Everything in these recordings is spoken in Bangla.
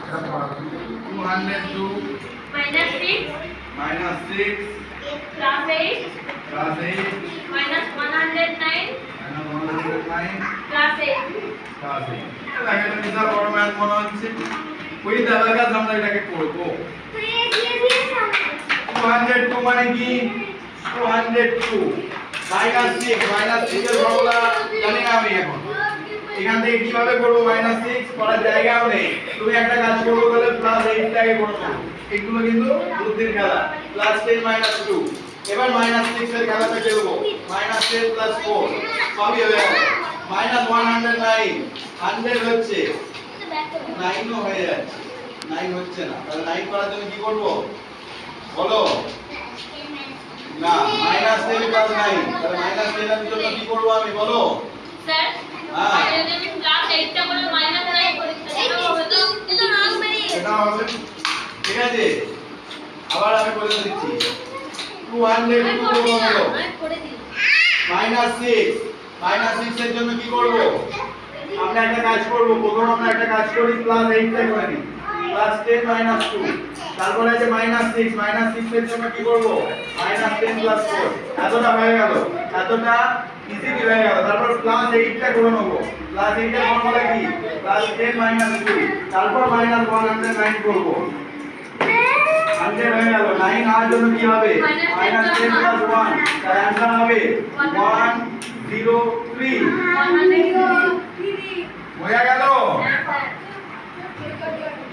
202 minus 6 plus 8 plus 8 minus 109 minus 109 plus 8 plus 8 লাগে না বিশাল বড় ম্যাথ মনে হচ্ছে ওই দাবাগাজ আমরা এটাকে করব 202 মানে কি 202 minus 6 এর ফর্মুলা জানি না আমি এখন এখান থেকে কিভাবে করব -6 করার জায়গাও নেই তুমি একটা কাজ করবে তাহলে +8 টাকে করব এগুলো কিন্তু বুদ্ধির খেলা +10 -2 এবার -6 এর খেলাটা খেলবো -10 + 4 সবই হয়ে গেল -109 100 হচ্ছে 9 ও হয়ে যাচ্ছে 9 হচ্ছে না তাহলে 9 করার জন্য কি করব বলো না -10 + 9 তাহলে -10 এর জন্য কি করব আমি বলো স্যার হ্যাঁ যদি আমি ক্লাস 8 টা করে -9 করি তাহলে হবে তো এটা রং বেরিয়ে এটা হবে ঠিক আছে আবার আমি বলে দিচ্ছি 202 আমি হলো করে দিই -6 এর জন্য কি করব আমরা একটা কাজ করব প্রথমে আমরা একটা কাজ করি +8 টা করে নিই +10 - 2 তারপরে আছে -6 এর জন্য কি করব -10 + 4 এতটা হয়ে গেল এতটা ইজিলি হয়ে গেল তারপর +8 টা করে নেব +8 এর ফর্মুলা কি +10 - 2 তারপর -109 করব 100 হয়ে গেল 9 হওয়ার জন্য কি হবে -10 + 1 তার आंसर হবে 103 হয়ে গেল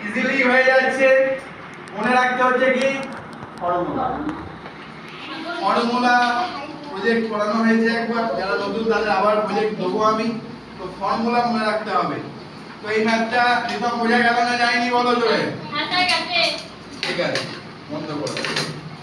ইজিলি হয়ে যাচ্ছে মনে রাখতে হচ্ছে কি ফর্মুলা প্রজেক্ট করানো হয়েছে একবার যারা নতুন তাদের আবার প্রজেক্ট দেবো আমি তো ফর্মুলা মনে রাখতে হবে তো এই ম্যাথটা রিতম বোঝা গেল না যায়নি বলো জোরে হ্যাঁ স্যার গেছে ঠিক আছে বন্ধ করো